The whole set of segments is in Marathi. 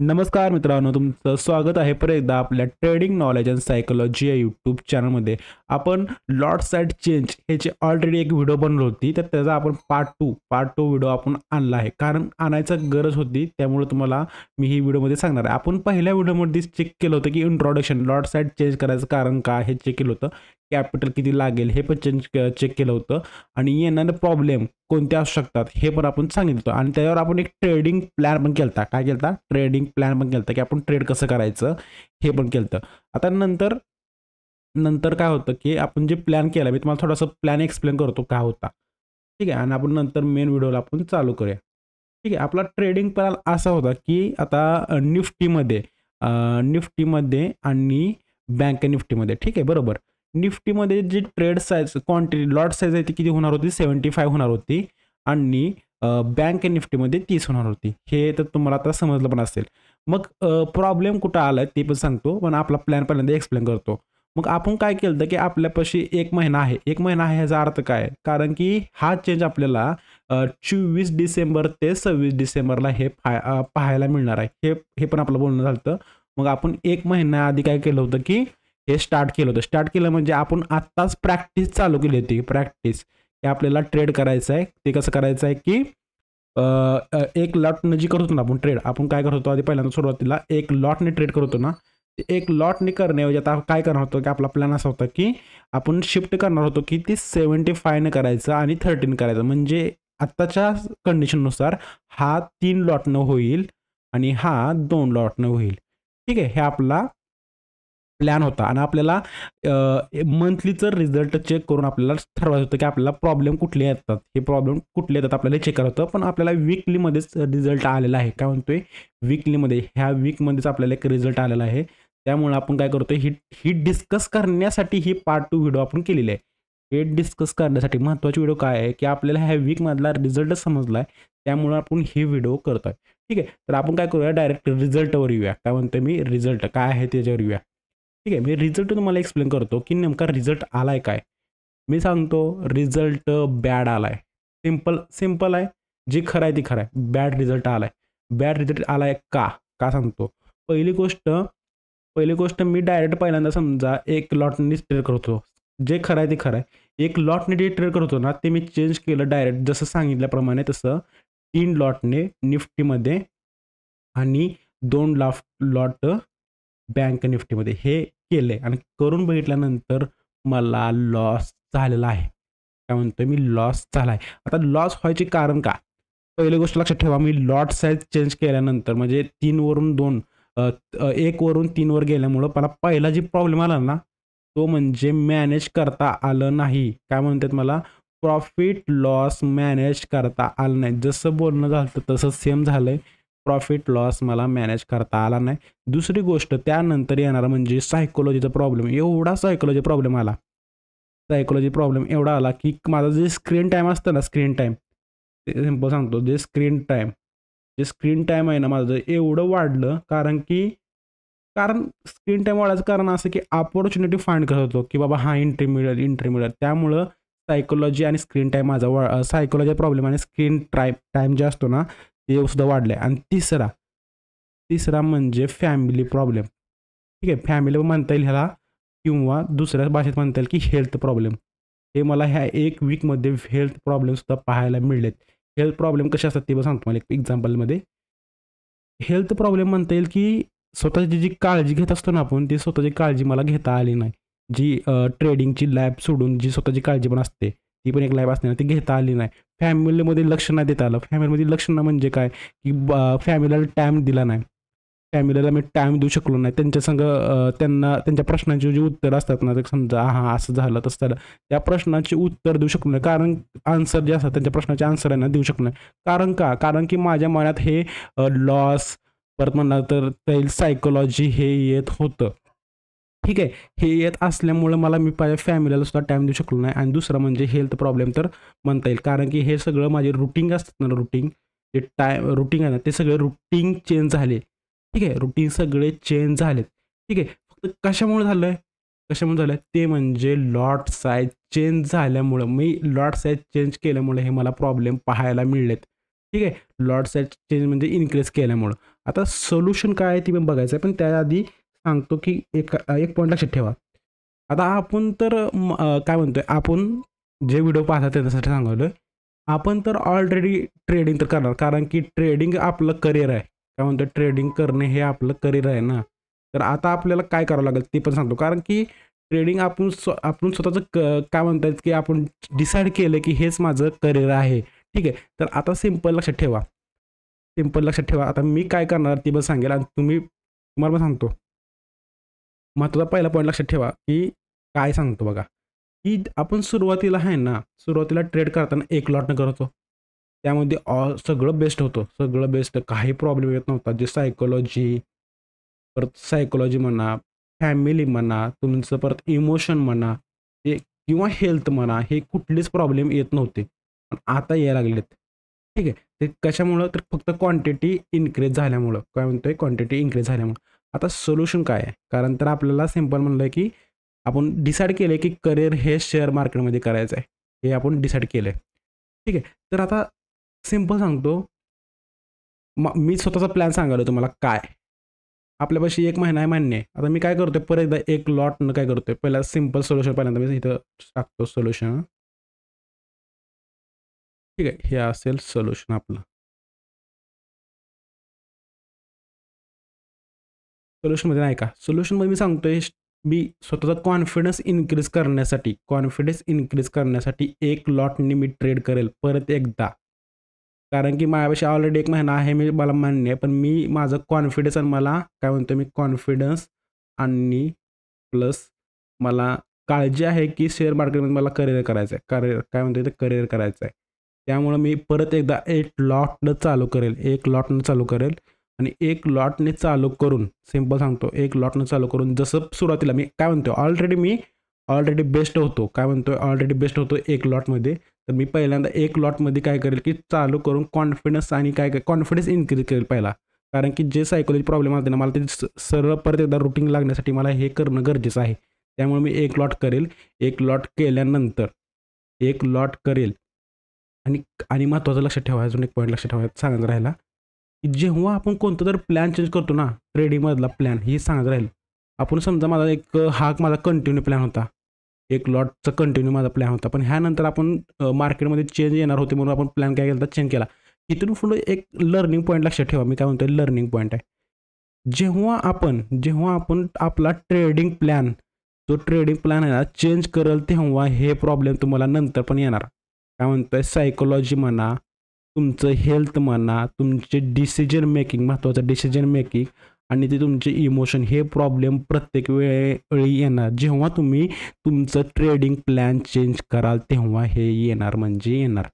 नमस्कार मित्रांनो, तुमचं स्वागत आहे परत एकदा आपल्या ट्रेडिंग नॉलेज अँड सायकोलॉजी या यूट्यूब चॅनलमध्ये. आपण लॉट साइड चेंज ह्याची ऑलरेडी एक व्हिडिओ बनवली होती, तर त्याचा आपण पार्ट टू व्हिडिओ आपण आणला आहे. कारण आणायचा गरज होती, त्यामुळे तुम्हाला मी ही व्हिडिओमध्ये सांगणार आहे. आपण पहिल्या व्हिडिओमध्ये चेक केलं होतं की इंट्रोडक्शन लॉट साइड चेंज करायचं कारण काय हे चेक केलं होतं. कॅपिटल किती लागेल हे पण चेक केलं होतं आणि येणारे प्रॉब्लेम कोणत्या असू शकतात हे पण आपण सांगितलं होतं आणि त्यावर आपण एक ट्रेडिंग प्लॅन पण केला होता. काय केला होता? ट्रेडिंग प्लॅन पण केला होता की आपण ट्रेड कसं करायचं हे पण केलं होतं. आता नंतर नंतर काय होतं की आपण जे प्लॅन केला, मी तुम्हाला थोडासा प्लॅन एक्सप्लेन करतो काय होता. ठीक आहे, आणि आपण नंतर मेन व्हिडिओला आपण चालू करूया. ठीक आहे, आपला ट्रेडिंग प्लॅन असा होता की आता निफ्टीमध्ये आणि बँक निफ्टीमध्ये. ठीक आहे, बरोबर. निफ्टीमध्ये जी trade size quantity lot size आहे ती किती होणार होती? 75 होणार होती आणि बँक निफ्टीमध्ये 30 होणार होती. हे तर तुम्हाला आता समजलं पण असेल. मग प्रॉब्लेम कुठं आलाय ते पण सांगतो, पण आपला प्लॅन पहिल्यांदा एक्सप्लेन करतो. मग आपण काय केलं होतं की आपल्यापाशी 1 महिना आहे. 1 महिना आहे ह्याचा अर्थ काय? कारण की हा चेंज आपल्याला 24 डिसेंबर ते 26 डिसेंबरला हे पाहायला मिळणार आहे. हे हे पण आपलं बोलणं झालं होतं. मग आपण 1 महिन्याआधी काय केलं होतं की हे स्टार्ट केलं होतं. स्टार्ट केलं म्हणजे आपण आत्ताच प्रॅक्टिस चालू केली होती. प्रॅक्टिस की आपल्याला ट्रेड करायचं आहे. ते कसं करायचं आहे की एक लॉटनं जी करतो ना आपण ट्रेड, आपण काय करत होतो आधी पहिल्यांदा सुरुवातीला एक लॉटने ट्रेड करतो ना, ते एक लॉटने करण्याऐवजी आता काय करणार होतो की आपला प्लॅन असा होता की आपण शिफ्ट करणार होतो की ते 75 ने करायचं आणि 13 करायचं. म्हणजे आत्ताच्या कंडिशननुसार हा 3 लॉटनं होईल आणि हा 2 लॉटनं होईल. ठीक आहे, हे आपला प्लॅन होता आणि आपल्याला मंथलीचं रिझल्ट चेक करून आपल्याला ठरवायचं होतं की आपल्याला प्रॉब्लेम कुठले येतात. हे प्रॉब्लेम कुठले येतात आपल्याला चेक करायचं होतं. पण आपल्याला वीकलीमध्येच रिझल्ट आलेला आहे. काय म्हणतोय? वीकलीमध्ये ह्या वीकमध्येच आपल्याला एक रिझल्ट आलेला आहे. त्यामुळे आपण काय करतोय ही ही डिस्कस करण्यासाठी ही पार्ट 2 व्हिडिओ आपण केलेली आहे. हे डिस्कस करण्यासाठी महत्त्वाची व्हिडिओ काय आहे की आपल्याला ह्या वीकमधला रिझल्ट समजला आहे. त्यामुळे आपण ही व्हिडिओ करतोय. ठीक आहे. तर आपण काय करूया डायरेक्ट रिझल्टवर येऊया. काय म्हणतोय मी? रिझल्ट काय आहे त्याच्यावर येऊया. ठीक आहे, मी रिझल्ट तुम्हाला एक्सप्लेन करतो की नेमका रिझल्ट आलाय काय. मी सांगतो रिझल्ट बॅड आलाय. सिंपल आहे. जे खरं आहे ते खरं आहे. बॅड रिझल्ट आलाय. बॅड रिझल्ट आलाय का? का सांगतो. पहिली गोष्ट पहिली गोष्ट मी डायरेक्ट पहिल्यांदा समजा एक लॉटनी ट्रेड करतो. जे खरं आहे ते खरं आहे. एक लॉटने जे ट्रेड करतो ना, ते मी चेंज केलं डायरेक्ट जसं सांगितल्याप्रमाणे तसं 3 लॉटने निफ्टीमध्ये आणि 2 लॉट बँक निफ्टीमध्ये हे केलंय आणि करून बघितल्यानंतर मला लॉस झालेला आहे. काय म्हणतोय मी? लॉस झालाय. आता लॉस व्हायचे कारण का? पहिली गोष्ट लक्षात ठेवा, मी लॉट साइज चेंज केल्यानंतर म्हणजे 3 वरून 2 1 वरून 3 वर गेल्यामुळं मला पहिला जी प्रॉब्लेम आला ना, तो म्हणजे मॅनेज करता आलं नाही. काय म्हणतात मला? प्रॉफिट लॉस मॅनेज करता आलं नाही. जसं बोलणं झालं होतं तसं सेम झालंय. प्रॉफिट लॉस मला मॅनेज करता आला नाही. दुसरी गोष्ट त्यानंतर येणारा म्हणजे सायकॉलॉजीचा प्रॉब्लेम. एवढा सायकॉलॉजी प्रॉब्लेम आला. सायकॉलॉजी प्रॉब्लेम एवढा आला, की माझा जे स्क्रीन टाईम असतं ना, स्क्रीन टाईम ते सिंपल सांगतो, जे स्क्रीन टाईम आहे ना माझं एवढं वाढलं कारण स्क्रीन टाईम वाढायचं कारण असं, की अपॉर्च्युनिटी फाइंड करत होतो, की बाबा हा एंट्री मिळेल. त्यामुळं सायकॉलॉजी आणि स्क्रीन टाईम माझा सायकॉलॉजी प्रॉब्लेम आणि स्क्रीन टाईम जे असतो ना, ते सुद्धा वाढलं आणि तिसरा म्हणजे फॅमिली प्रॉब्लेम. ठीक आहे, फॅमिली म्हणता येईल ह्याला किंवा दुसऱ्या भाषेत म्हणता येईल की हेल्थ प्रॉब्लेम. हे मला ह्या 1 वीकमध्ये हेल्थ प्रॉब्लेमसुद्धा पाहायला मिळलेत. हेल्थ प्रॉब्लेम कसे असतात ते पण सांगतो मला एक एक्झाम्पलमध्ये. हेल्थ प्रॉब्लेम म्हणता येईल की स्वतःची जी काळजी घेत असतो ना आपण, ती स्वतःची काळजी मला घेता आली नाही. जी ट्रेडिंगची लॅब सोडून जी स्वतःची काळजी पण असते, ती पण एक लॅब असते ना, ती घेता आली नाही. फॅमिलीमध्ये लक्ष नाही देता आलं. फॅमिलीमध्ये लक्ष न म्हणजे काय, की फॅमिलीला टाईम दिला नाही. फॅमिलीला मी टाईम देऊ शकलो नाही. त्यांच्या संग त्यांना त्यांच्या प्रश्नांची जी उत्तरं असतात ना, ते समजा हां, असं झालं, तसं झालं. त्या प्रश्नाची उत्तर देऊ शकलो नाही. कारण आन्सर जे असतात त्यांच्या प्रश्नाचे आन्सर आहे ना, देऊ शकलो नाही. कारण का? कारण की माझ्या मनात हे लॉस परत म्हणलं तर ते सायकॉलॉजी हे येत होतं. ठीक आहे. हे येत असल्यामुळं मी माझ्या फॅमिलीला सुद्धा टाईम देऊ शकलो नाही आणि दुसरं म्हणजे हेल्थ प्रॉब्लेम तर म्हणता येईल. कारण की हे सगळं माझे रूटीन असतात ना, ते रूटीन आहे ना, ते सगळे रूटीन चेंज झाले. ठीक आहे. रूटीन सगळे चेंज झालेत. ठीक आहे. फक्त कशामुळे झालंय? ते म्हणजे लॉट साइज चेंज झाल्यामुळं. मी लॉट साइज चेंज केल्यामुळे हे मला प्रॉब्लेम पाहायला मिळलेत. ठीक आहे. लॉट साइज चेंज म्हणजे इन्क्रीज केल्यामुळं. आता सोल्युशन काय आहे ती पण बघायचं आहे, पण त्याआधी सांगतो की एक पॉईंट लक्षात ठेवा. आता आपण तर काय म्हणतोय, आपण जे व्हिडिओ पाहता त्याच्यासाठी सांगायलोय, आपण तर ऑलरेडी ट्रेडिंग तर करणार, कारण की ट्रेडिंग आपलं करिअर आहे. काय म्हणतो, ट्रेडिंग करणे हे आपलं करिअर आहे ना. तर आता आपल्याला काय करावं लागेल ते पण सांगतो, कारण की ट्रेडिंग आपण स्वतःचं काय म्हणतात की आपण डिसाईड केलं की हेच माझं करिअर आहे. ठीक आहे. तर आता सिंपल लक्षात ठेवा. आता मी काय करणार ते पण सांगेल आणि तुम्हाला पण सांगतो. महत्त्वाचा पहिला पॉईंट लक्षात ठेवा, की काय सांगतो बघा, की आपण सुरुवातीला ट्रेड करताना एक लॉटनं करतो. त्यामध्ये सगळं बेस्ट होतं. सगळं बेस्ट, काही प्रॉब्लेम येत नव्हता. जे सायकोलॉजी म्हणा, फॅमिली म्हणा, तुमचं परत इमोशन म्हणा, हे किंवा हेल्थ म्हणा, हे कुठलेच प्रॉब्लेम येत नव्हते. पण आता यायला लागलेत. ठीक आहे. ते कशामुळं, तर फक्त क्वांटिटी इन्क्रीज झाल्यामुळं. काय म्हणतोय, क्वांटिटी इन्क्रीज झाल्यामुळं. आता सोल्युशन काय आहे? कारण तर आपल्याला सिंपल म्हणलं की आपण डिसाईड केलं की करिअर हे शेअर मार्केटमध्ये करायचं आहे. हे आपण डिसाईड केलं आहे. ठीक आहे. तर आता सिंपल सांगतो, मी स्वतःचा प्लॅन सांगायला तुम्हाला काय. आपल्यापाशी 1 महिना आहे मान्य आहे. आता मी काय करतोय, परत एकदा एक लॉटनं काय करतोय, पहिला सिंपल सोल्युशन पहिल्यांदा मी इथं टाकतो सोल्युशन. ठीक आहे. हे असेल सोल्युशन आपलं. सोल्युशनमध्ये नाही का, सोल्युशनमध्ये मी सांगतोय, मी स्वतःचा कॉन्फिडन्स इन्क्रीज करण्यासाठी एक लॉटनी मी ट्रेड करेल परत एकदा. कारण की माझ्यापाशी ऑलरेडी 1 महिना आहे, मला मान्य आहे. पण मी माझं कॉन्फिडन्स आणि मला काय म्हणतो, मी कॉन्फिडन्स आणि प्लस मला काळजी आहे की शेअर मार्केटमध्ये मला करिअर करायचं आहे. काय म्हणतो, ते करिअर करायचं आहे. त्यामुळं मी परत एकदा एक लॉटनं चालू करेल आणि एक लॉटने चालू करून, सिंपल सांगतो, एक लॉटनं चालू करून, जसं सुरुवातीला मी काय म्हणतो, ऑलरेडी बेस्ट होतो. काय म्हणतोय, ऑलरेडी बेस्ट होतो एक लॉटमध्ये. तर मी पहिल्यांदा एक लॉटमध्ये काय करेल की चालू करून कॉन्फिडन्स आणि कॉन्फिडन्स इन्क्रीज करेल पहिला. कारण की जे सायकोलॉजी प्रॉब्लेम आले ना, मला ते सरळ परत एकदा रुटीन लागण्यासाठी मला हे करणं गरजेचं आहे. त्यामुळे मी एक लॉट करेल. एक लॉट केल्यानंतर एक लॉट करेल आणि महत्त्वाचं लक्षात ठेवा, अजून एक पॉईंट लक्षात ठेवायचं सांगायचं राहिला, की जेव्हा आपण कोणतं तर प्लॅन चेंज करतो ना, ट्रेडिंगमधला प्लॅन ही सांगायचं राहील. आपण समजा माझा कंटिन्यू प्लॅन होता. एक लॉटचा कंटिन्यू माझा प्लॅन होता. पण ह्यानंतर आपण मार्केटमध्ये चेंज येणार होते म्हणून आपण प्लॅन काय केला, चेंज केला. इथून पुढे एक लर्निंग पॉईंट लक्षात ठेवा. मी काय म्हणतोय, लर्निंग पॉईंट आहे. जेव्हा आपण आपला जो ट्रेडिंग प्लॅन आहे ना, चेंज करेल, तेव्हा हे प्रॉब्लेम तुम्हाला नंतर पण येणार. काय म्हणतोय, सायकोलॉजी म्हणा, तुमचं हेल्थ म्हणा, तुमचे महत्त्वाचं डिसिजन मेकिंग आणि ते तुमचे इमोशन, हे प्रॉब्लेम प्रत्येक वेळी येणार. जेव्हा तुम्ही तुमचं ट्रेडिंग प्लॅन चेंज कराल तेव्हा हे येणार म्हणजे येणार.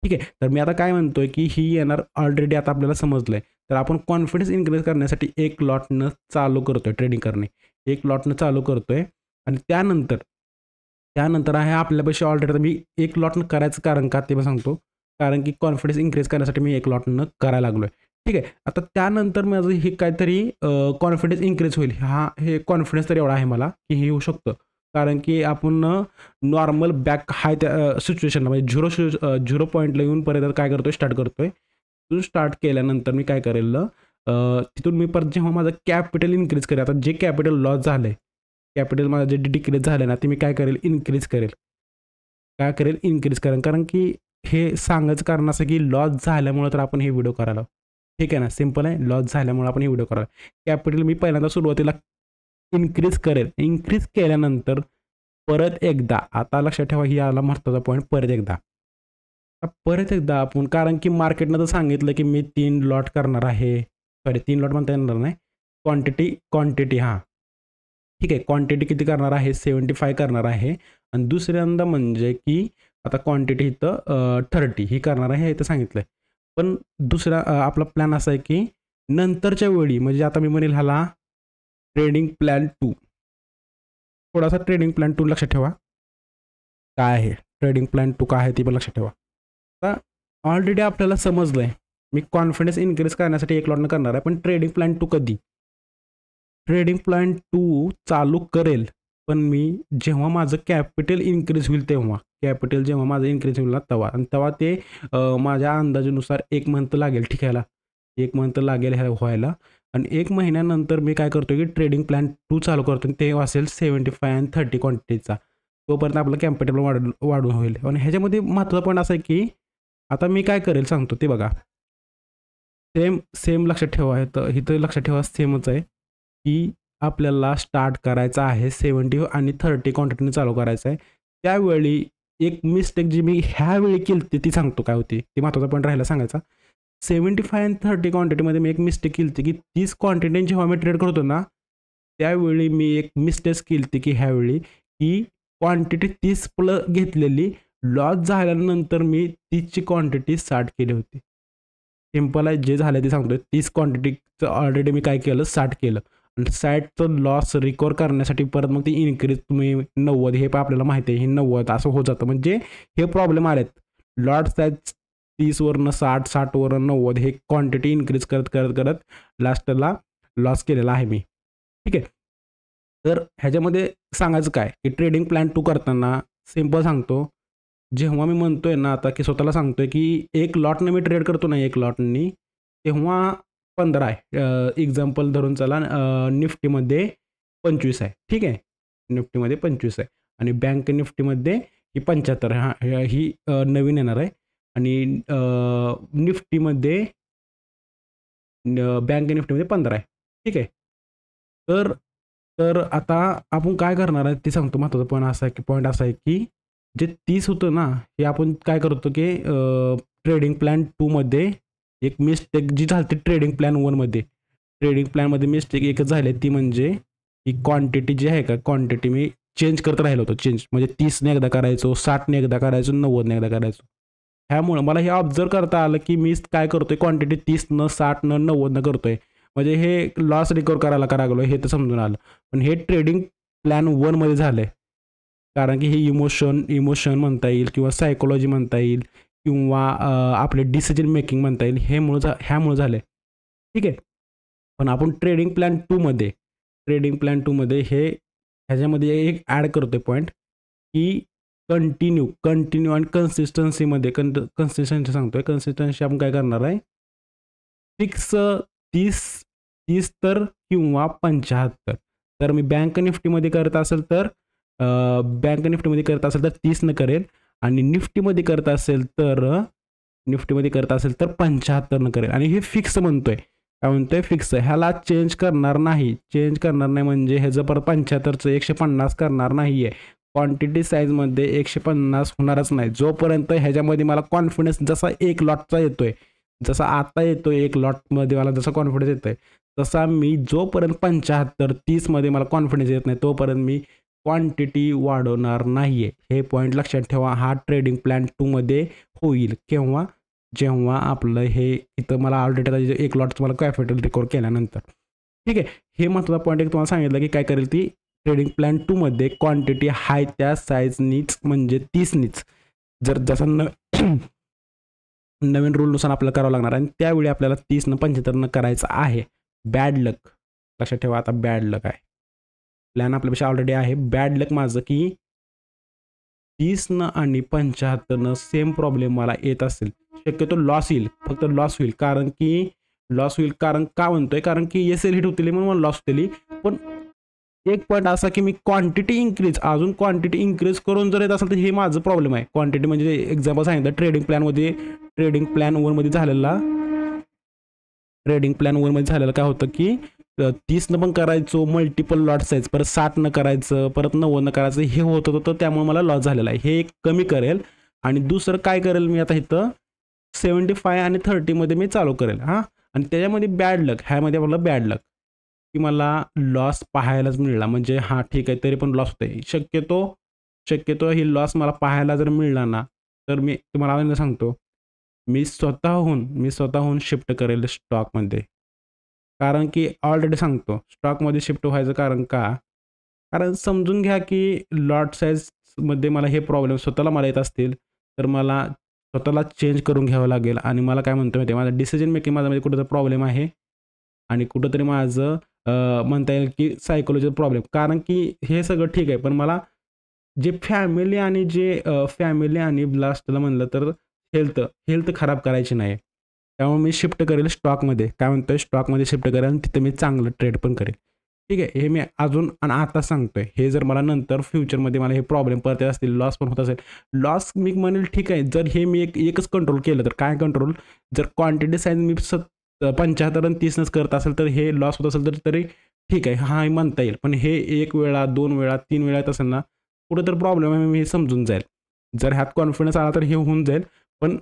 ठीक आहे. तर मी आता काय म्हणतोय की ही येणार, ऑलरेडी आता आपल्याला समजलं आहे. तर आपण कॉन्फिडन्स इन्क्रीज करण्यासाठी एक लॉटनं चालू करतोय ट्रेडिंग करणे. एक लॉटनं चालू करतोय आणि त्यानंतर आहे आपल्यापाशी ऑलरेडी, मी एक लॉटनं करायचं कारण का ते पण सांगतो. कारण की कॉन्फिडन्स इन्क्रीज करण्यासाठी मी एक लॉटनं करायला लागलो आहे. ठीक आहे. आता त्यानंतर माझं हे काहीतरी कॉन्फिडन्स इन्क्रीज होईल. हे कॉन्फिडन्स तर एवढा आहे मला की हे होऊ शकतं. कारण की आपण नॉर्मल बॅक हाय त्या सिच्युएशनला, म्हणजे 0 पॉईंटला येऊन परत काय करतोय, स्टार्ट करतोय. तिथून स्टार्ट केल्यानंतर मी काय करेल, तिथून मी परत जेव्हा माझं कॅपिटल इन्क्रीज करेल, आता जे कॅपिटल लॉस झालं आहे, कॅपिटल माझं जे डिक्रीज झालं ना, ते मी काय करेल, इन्क्रीज करेल. कारण की हे सांगायचं कारण असं की लॉस झाल्यामुळं तर आपण हे व्हिडिओ करायला. ठीक आहे ना, सिंपल आहे. लॉस झाल्यामुळे आपण हे व्हिडिओ करायला. कॅपिटल मी पहिल्यांदा सुरुवातीला इन्क्रीज करेल. इन्क्रीज केल्यानंतर परत एकदा, आता लक्षात ठेवा, ही आला महत्त्वाचा पॉईंट, परत एकदा आपण, कारण की मार्केटनं तर सांगितलं की मी 3 लॉट करणार आहे. 3 लॉट म्हणता येणार नाही. क्वांटिटी हां. ठीक आहे. क्वांटिटी किती करणार आहे, 75 करणार आहे. आणि दुसऱ्यांदा म्हणजे की आता क्वांटिटी इथं 30 ही करणार आहे, हे इथं सांगितलं आहे. पण दुसरा आपला प्लॅन असा आहे की नंतरच्या वेळी, म्हणजे आता मी म्हणेल ह्याला ट्रेडिंग प्लॅन 2. थोडासा ट्रेडिंग प्लॅन 2 लक्षात ठेवा काय आहे. ट्रेडिंग प्लॅन 2 काय आहे ते पण लक्षात ठेवा. आता ऑलरेडी आपल्याला समजलं आहे, मी कॉन्फिडन्स इन्क्रीज करण्यासाठी एक लॉटनं करणार आहे. पण ट्रेडिंग प्लॅन 2 कधी? ट्रेडिंग प्लॅन 2 चालू करेल, पण मी जेव्हा माझं कॅपिटल इन्क्रीज होईल तेव्हा. जेव्हा माझं इन्क्रीज होईल ना तेव्हा. आणि तेव्हा ते माझ्या अंदाजानुसार 1 मंथ लागेल ठीक आहे. 1 मंथ लागेल ह्या व्हायला आणि 1 महिन्यानंतर मी काय करतो की ट्रेडिंग प्लॅन 2 चालू करतो आणि ते असेल 75 आणि 30 क्वांटिटीचा. तोपर्यंत आपलं कॅपिटल वाढून होईल आणि ह्याच्यामध्ये महत्त्वाचा पॉईंट असा आहे की आता मी काय करेल सांगतो ते बघा. सेम लक्षात ठेवा, इथं लक्षात ठेवा सेमच आहे की आपल्याला स्टार्ट करायचं आहे 70 आणि 30 क्वांटिटीने चालू करायचं आहे. त्यावेळी एक मिस्टेक जी मी ह्यावेळी केली ती सांगतो काय होती, ती महत्त्वाचा पॉईंट राहिला सांगायचा. 75 आणि 30 क्वांटिटीमध्ये मी एक मिस्टेक केली की 30 क्वांटिटी जेव्हा मी ट्रेड करतो ना, त्यावेळी मी एक मिस्टेक केली की ह्यावेळी की क्वांटिटी 30 प्लस घेतलेली, लॉस झाल्यानंतर मी 30ची क्वांटिटी 60 केली होती. सिंपल आहे, जे झालं ते सांगतोय. 30 क्वांटिटीचं ऑलरेडी मी काय केलं 60 केलं आणि 60चं लॉस रिकवर करण्यासाठी परत मग ती इन्क्रीज तुम्ही 90 हे पण आपल्याला माहिती आहे, हे 90 असं होत जातं. म्हणजे हे प्रॉब्लेम आलेत. लॉट साईज 30वरनं 60, 60वरनं 90 हे क्वांटिटी इन्क्रीज करत लास्टला लॉस केलेला आहे मी. ठीक आहे. तर ह्याच्यामध्ये सांगायचं काय की ट्रेडिंग प्लॅन 2 करताना सिंपल सांगतो. जेव्हा मी म्हणतोय ना आता की स्वतःला सांगतोय की एक लॉटनं मी ट्रेड करतो ना, एक लॉटनी, तेव्हा 15 आहे. एक्झाम्पल धरून चला, निफ्टीमध्ये 25 आहे. ठीक आहे. निफ्टीमध्ये 25 आहे आणि बँक निफ्टीमध्ये ही 75 ही नवीन येणार आहे आणि निफ्टीमध्ये बँक निफ्टीमध्ये 15 आहे. ठीक आहे. तर तर आता आपण काय करणार आहे ते सांगतो. महत्त्वाचा पॉईंट असा आहे की जे 30 होतं ना, हे आपण काय करतो की ट्रेडिंग प्लॅन 2मध्ये एक मिस्टेक जी झाली ट्रेडिंग प्लॅन 1मध्ये. ट्रेडिंग प्लॅनमध्ये मिस्टेक एकच झाली, ती म्हणजे ही क्वांटिटी जी आहे का, क्वांटिटी मी चेंज करत राहिलो होतो. म्हणजे 30ने एकदा करायचो, 60ने एकदा करायचो, 90ने एकदा करायचो. ह्यामुळं मला हे ऑब्झर्व करता आलं की मी काय करतोय, क्वांटिटी 30नं, 60नं, 90नं करतोय. म्हणजे हे लॉस रिकवर करायला का लागलो हे तर समजून आलं. पण हे ट्रेडिंग प्लॅन 1मध्ये झालं आहे. कारण की हे इमोशन म्हणता येईल किंवा सायकोलॉजी म्हणता येईल किंवा आपले डिसिजन मेकिंग म्हणता येईल, ह्यामुळं झालं आहे. ठीक आहे. पण आपण ट्रेडिंग प्लॅन 2मध्ये हे ह्याच्यामध्ये एक ॲड करतोय पॉईंट की कंटिन्यू आणि कन्सिस्टन्सीमध्ये कन्सिस्टन्सी सांगतोय. कन्सिस्टन्सी आपण काय करणार आहे, फिक्स 30 तर किंवा 75. तर मी बँक निफ्टीमध्ये करत असेल तर 30 करेल आणि निफ्टीमध्ये करत असेल तर 75 करेल आणि हे फिक्स म्हणतोय. काय म्हणतोय, फिक्स. ह्याला चेंज करणार नाही म्हणजे ह्याचं परत 75चं 150 करणार नाही आहे. क्वांटिटी साईजमध्ये 150 होणारच नाही. जोपर्यंत ह्याच्यामध्ये मला कॉन्फिडन्स जसा एक लॉटचा येतोय, जसा आता येतोय एक लॉटमध्ये मला जसा कॉन्फिडन्स येतोय, तसा मी जोपर्यंत 75, 30मध्ये मला कॉन्फिडन्स येत नाही, तोपर्यंत मी क्वांटिटी वाढवणार नाही आहे. हे पॉईंट लक्षात ठेवा. हा ट्रेडिंग प्लॅन 2मध्ये होईल. केव्हा, जेव्हा आपलं हे इथं मला ऑलरेडी एक लॉट तुम्हाला कॅपिटल रिकवर केल्यानंतर. ठीक आहे. हे महत्त्वाचा पॉईंट एक तुम्हाला सांगितलं की काय करेल ती ट्रेडिंग प्लॅन 2मध्ये क्वांटिटी हाय त्या साईजनीच म्हणजे 30नीच जर जसा नवीन रूलनुसार आपल्याला करावं लागणार आणि त्यावेळी आपल्याला 30नं 75नं करायचं आहे. बॅड लक लक्षात ठेवा. आता बॅड लक आहे. प्लॅन आपल्यापेक्षा ऑलरेडी आहे. बॅड लक माझं की 30नं आणि 75नं सेम प्रॉब्लेम मला येत असेल, शक्यतो लॉस येईल, फक्त लॉस होईल. कारण का म्हणतोय, कारण की SL हिट होतील म्हणून मला लॉस होतील. पण एक पॉईंट असा की मी क्वांटिटी इन्क्रीज करून जर येत असेल तर हे माझं प्रॉब्लेम आहे. क्वांटिटी म्हणजे एक्झाम्पल सांगितलं ट्रेडिंग प्लॅन 1मध्ये झालेलं काय होतं की 30नं पण करायचो, मल्टिपल लॉट साईज, परत 60नं करायचं, परत 90नं करायचं, हे होत होतं. तर त्यामुळे मला लॉस झालेला आहे. हे एक कमी करेल आणि दुसरं काय करेल मी आता इथं 75 आणि 30मध्ये मी चालू करेल. आणि त्याच्यामध्ये बॅड लक, ह्यामध्ये आपलं बॅड लक की मला लॉस पाहायलाच मिळाला. म्हणजे ठीक आहे, तरी पण लॉस होते. शक्यतो ही लॉस मला पाहायला जर मिळला ना, तर मी तुम्हाला सांगतो, मी स्वतःहून शिफ्ट करेल स्टॉकमध्ये. कारण की ऑलरेडी सांगतो, स्टॉकमध्ये शिफ्ट व्हायचं कारण समजून घ्या की लॉट साईजमध्ये मला हे प्रॉब्लेम स्वतःला मला येत असतील तर मला स्वतःला चेंज करून घ्यावं लागेल. आणि मला काय म्हणतो माहिती आहे, माझं डिसिजन मेकिंग माझ्यामध्ये कुठंतरी प्रॉब्लेम आहे आणि कुठंतरी माझं म्हणता येईल की सायकोलॉजिकल प्रॉब्लेम. कारण की हे सगळं ठीक आहे, पण मला जे फॅमिली आणि लास्टला म्हणलं तर हेल्थ खराब करायची नाही. त्यामुळे मी शिफ्ट करेल स्टॉकमध्ये, काय म्हणतोय स्टॉकमध्ये शिफ्ट करेल आणि तिथे मी चांगलं ट्रेड पण करेल. ठीक आहे, हे मी अजून आणि आता सांगतोय. हे जर मला नंतर फ्युचरमध्ये मला हे प्रॉब्लेम परत येत असतील, लॉस पण होत असेल, लॉस मी म्हणेल ठीक आहे, जर हे मी एकच कंट्रोल केलं तर. काय कंट्रोल? जर क्वांटिटी साईज मी 75 आणि 30नच करत असेल तर हे लॉस होत असेल तर तरी ठीक आहे, हां म्हणता येईल. पण हे 1 वेळा 2 वेळा 3 वेळा येत असेल ना, कुठं तर प्रॉब्लेम आहे, मी हे समजून जाईल. जर ह्यात कॉन्फिडन्स आला तर हे होऊन जाईल. पण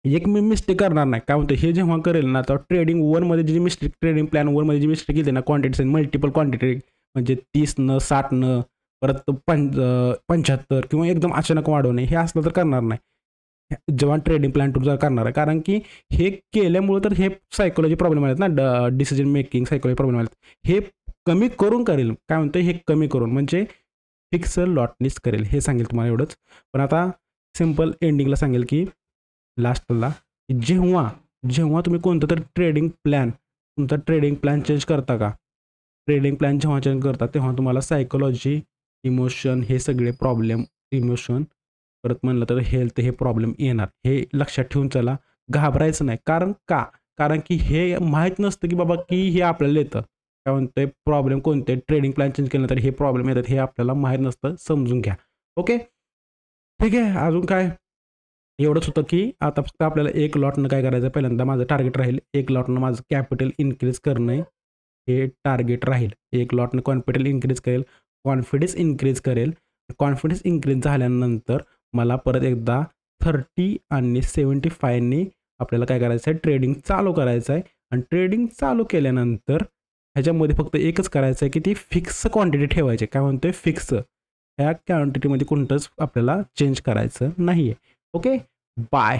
एक मी मिस्टेक करणार नाही. काय म्हणतो, हे जेव्हा करेल ना, तर ट्रेडिंग वनमध्ये जी मिस्टेक, ट्रेडिंग प्लॅन वनमध्ये जी मिस्टेक केली ना, क्वांटिटी मल्टिपल क्वांटिटी म्हणजे 30 60 परत 75 किंवा एकदम अचानक वाढवणे, हे असलं तर करणार नाही जेव्हा ट्रेडिंग प्लॅन तुमचा करणार आहे. कारण की हे केल्यामुळे तर हे सायकोलॉजी प्रॉब्लेम आहेत ना, डिसिजन मेकिंग सायकोलॉजी प्रॉब्लेम आहेत. हे कमी करून करेल. काय म्हणतो, हे कमी करून म्हणजे फिक्स लॉटनीच करेल, हे सांगेल तुम्हाला एवढंच. पण आता सिम्पल एंडिंगला सांगेल की लास्टला, जेव्हा जेव्हा तुम्ही कोणतं तरी तुमचा ट्रेडिंग प्लॅन चेंज करता का, ट्रेडिंग प्लॅन जेव्हा चेंज करता तेव्हा तुम्हाला सायकोलॉजी, इमोशन हे सगळे प्रॉब्लेम, इमोशन परत म्हणलं तर हेल्थ हे प्रॉब्लेम येणार. हे लक्षात ठेवून चला, घाबरायचं नाही. कारण की हे माहीत नसतं की बाबा की हे आपल्याला येतं. काय म्हणतोय प्रॉब्लेम कोणते, ट्रेडिंग प्लॅन चेंज केल्यानंतर हे प्रॉब्लेम येतात, हे आपल्याला माहीत नसतं, समजून घ्या. ओके, ठीक आहे. अजून काय, एवढंच होतं की आता फक्त आपल्याला एक लॉटनं काय करायचं, पहिल्यांदा माझं टार्गेट राहील एक लॉटनं माझं कॅपिटल इन्क्रीज करणं, हे टार्गेट राहील. एक लॉटनं कॉन्फिडन्स इन्क्रीज करेल. कॉन्फिडन्स इन्क्रीज झाल्यानंतर मला परत एकदा 30 आणि 75ने आपल्याला काय करायचं आहे, ट्रेडिंग चालू करायचं आहे. आणि ट्रेडिंग चालू केल्यानंतर ह्याच्यामध्ये फक्त एकच करायचं आहे की ती फिक्स क्वांटिटी ठेवायची. काय म्हणतोय, फिक्स. ह्या क्वांटिटीमध्ये कोणतंच आपल्याला चेंज करायचं नाही आहे. Okay, bye.